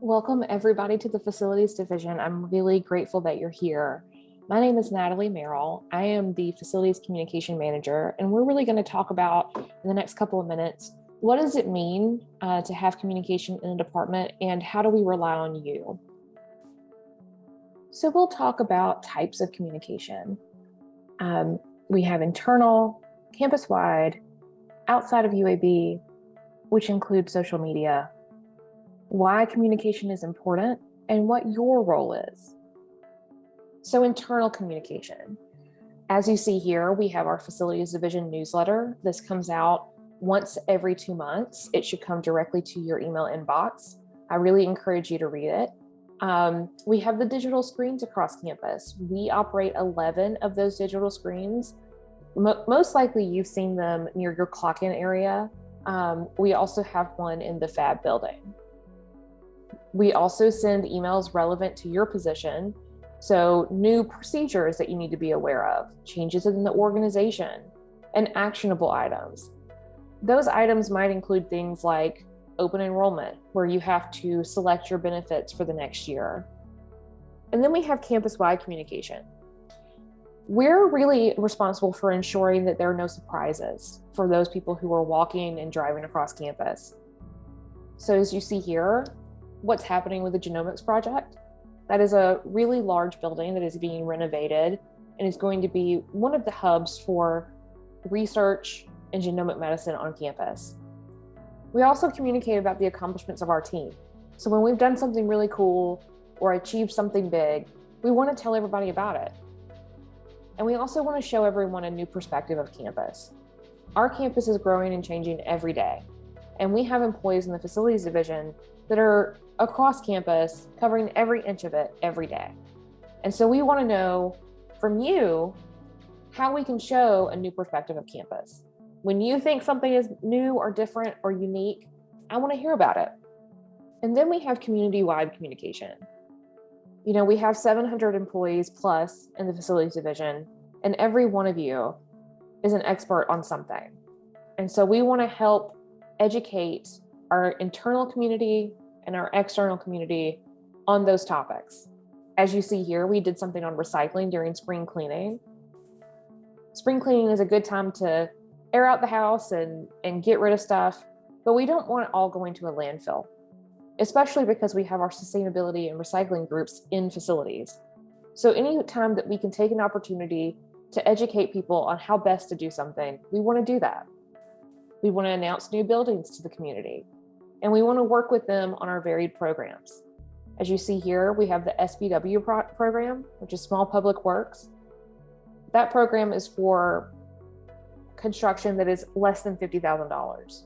Welcome everybody to the Facilities Division. I'm really grateful that you're here. My name is Natalie Merrill. I am the Facilities Communication Manager, and we're really going to talk about in the next couple of minutes, what does it mean to have communication in a department and how do we rely on you? So we'll talk about types of communication. We have internal, campus-wide, outside of UAB, which includes social media, why communication is important, and what your role is. So internal communication. As you see here, we have our Facilities Division newsletter. This comes out once every 2 months. It should come directly to your email inbox. I really encourage you to read it. We have the digital screens across campus. We operate 11 of those digital screens. Most likely you've seen them near your clock-in area. We also have one in the FAB building. We also send emails relevant to your position. So new procedures that you need to be aware of, changes in the organization, and actionable items. Those items might include things like open enrollment, where you have to select your benefits for the next year. And then we have campus-wide communication. We're really responsible for ensuring that there are no surprises for those people who are walking and driving across campus. So as you see here, what's happening with the genomics project. That is a really large building that is being renovated and is going to be one of the hubs for research and genomic medicine on campus. We also communicate about the accomplishments of our team. So when we've done something really cool or achieved something big, we want to tell everybody about it. And we also want to show everyone a new perspective of campus. Our campus is growing and changing every day. And we have employees in the Facilities Division that are across campus, covering every inch of it every day. And so we want to know from you how we can show a new perspective of campus. When you think something is new or different or unique, I want to hear about it. And then we have community-wide communication. You know, we have 700 employees plus in the Facilities Division, and every one of you is an expert on something. And so we want to help educate our internal community and our external community on those topics. As you see here, we did something on recycling during spring cleaning. Spring cleaning is a good time to air out the house and get rid of stuff, but we don't want it all going to a landfill, especially because we have our sustainability and recycling groups in facilities. So any time that we can take an opportunity to educate people on how best to do something, we want to do that. We want to announce new buildings to the community, and we want to work with them on our varied programs. As you see here, we have the FWD program, which is Small Public Works. That program is for construction that is less than $50,000.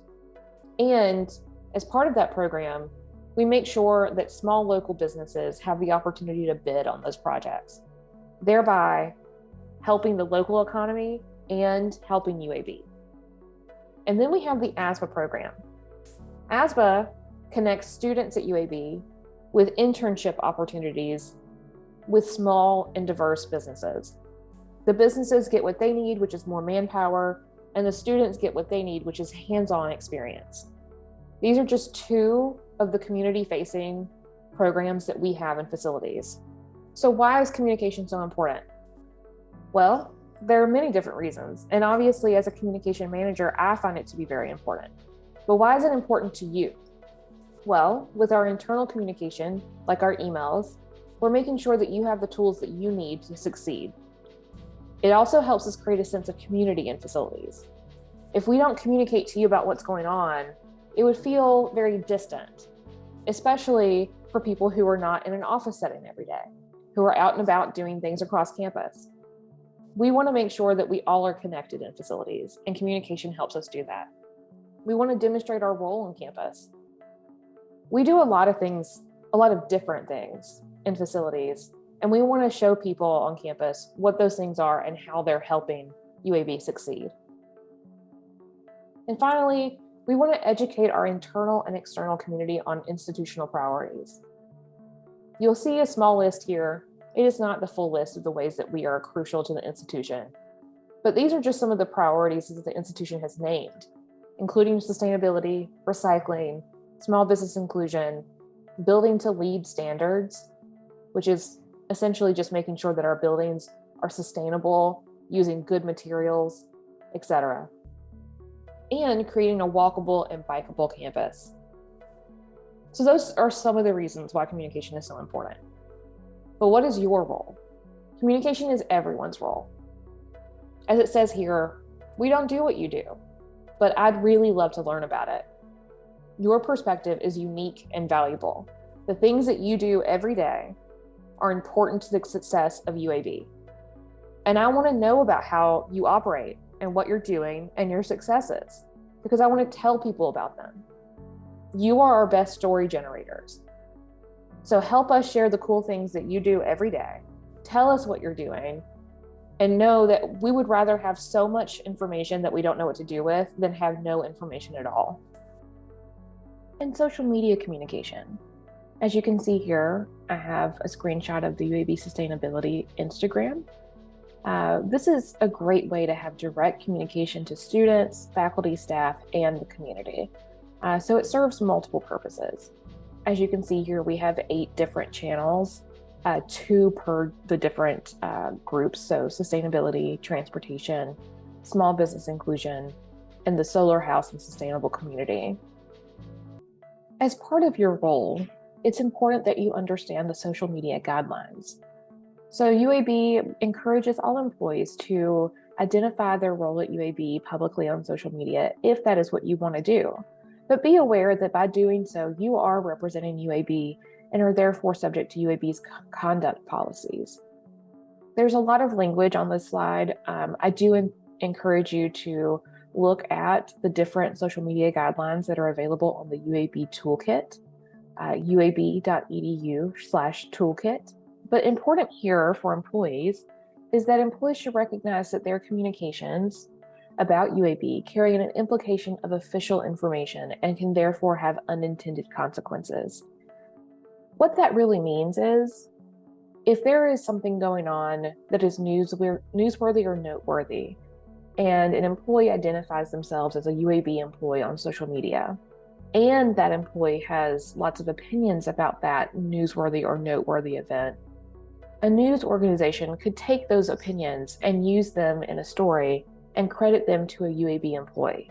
And as part of that program, we make sure that small local businesses have the opportunity to bid on those projects, thereby helping the local economy and helping UAB. And then we have the ASBA program. ASBA connects students at UAB with internship opportunities with small and diverse businesses. The businesses get what they need, which is more manpower, and the students get what they need, which is hands-on experience. These are just two of the community-facing programs that we have in facilities. So why is communication so important? Well, there are many different reasons. And obviously, as a communication manager, I find it to be very important. But why is it important to you? Well, with our internal communication, like our emails, we're making sure that you have the tools that you need to succeed. It also helps us create a sense of community in facilities. If we don't communicate to you about what's going on, it would feel very distant, especially for people who are not in an office setting every day, who are out and about doing things across campus. We want to make sure that we all are connected in facilities, and communication helps us do that. We want to demonstrate our role on campus. We do a lot of different things in facilities, and we want to show people on campus what those things are and how they're helping UAB succeed. And finally, we want to educate our internal and external community on institutional priorities. You'll see a small list here. It is not the full list of the ways that we are crucial to the institution, but these are just some of the priorities that the institution has named, including sustainability, recycling, small business inclusion, building to LEED standards, which is essentially just making sure that our buildings are sustainable, using good materials, etc. And creating a walkable and bikeable campus. So those are some of the reasons why communication is so important. But what is your role? Communication is everyone's role. As it says here, we don't do what you do, but I'd really love to learn about it. Your perspective is unique and valuable. The things that you do every day are important to the success of UAB. And I want to know about how you operate and what you're doing and your successes, because I want to tell people about them. You are our best story generators. So help us share the cool things that you do every day. Tell us what you're doing, and know that we would rather have so much information that we don't know what to do with than have no information at all. And social media communication. As you can see here, I have a screenshot of the UAB Sustainability Instagram. This is a great way to have direct communication to students, faculty, staff, and the community. So it serves multiple purposes. As you can see here, we have 8 different channels, 2 per the different groups. So sustainability, transportation, small business inclusion, and the solar house and sustainable community. As part of your role, it's important that you understand the social media guidelines. So UAB encourages all employees to identify their role at UAB publicly on social media if that is what you want to do. But be aware that by doing so, you are representing UAB and are therefore subject to UAB's conduct policies. There's a lot of language on this slide. I do encourage you to look at the different social media guidelines that are available on the UAB toolkit, uab.edu/toolkit. But important here for employees is that employees should recognize that their communications about UAB carry an implication of official information and can therefore have unintended consequences. What that really means is, if there is something going on that is newsworthy or noteworthy, and an employee identifies themselves as a UAB employee on social media, and that employee has lots of opinions about that newsworthy or noteworthy event, a news organization could take those opinions and use them in a story and credit them to a UAB employee.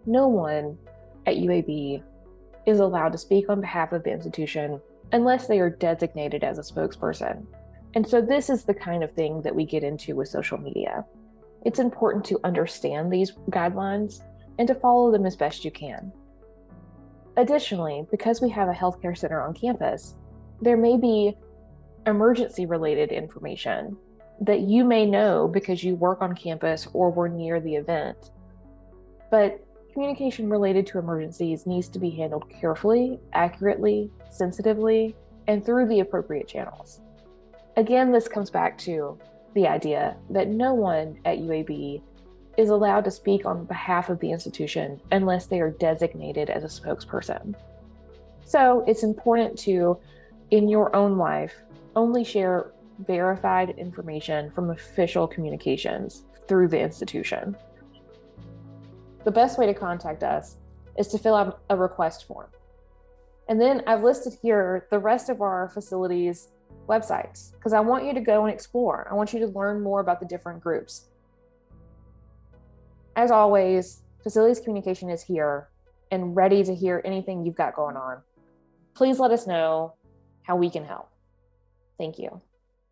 No one at UAB is allowed to speak on behalf of the institution unless they are designated as a spokesperson. And so this is the kind of thing that we get into with social media. It's important to understand these guidelines and to follow them as best you can. Additionally, because we have a healthcare center on campus, there may be emergency-related information that you may know because you work on campus or were near the event. But communication related to emergencies needs to be handled carefully, accurately, sensitively, and through the appropriate channels. Again, this comes back to the idea that no one at UAB is allowed to speak on behalf of the institution unless they are designated as a spokesperson. So it's important to, in your own life, only share verified information from official communications through the institution. The best way to contact us is to fill out a request form. And then I've listed here the rest of our facilities websites, because I want you to go and explore. I want you to learn more about the different groups. As always, facilities communication is here and ready to hear anything you've got going on. Please let us know how we can help. Thank you.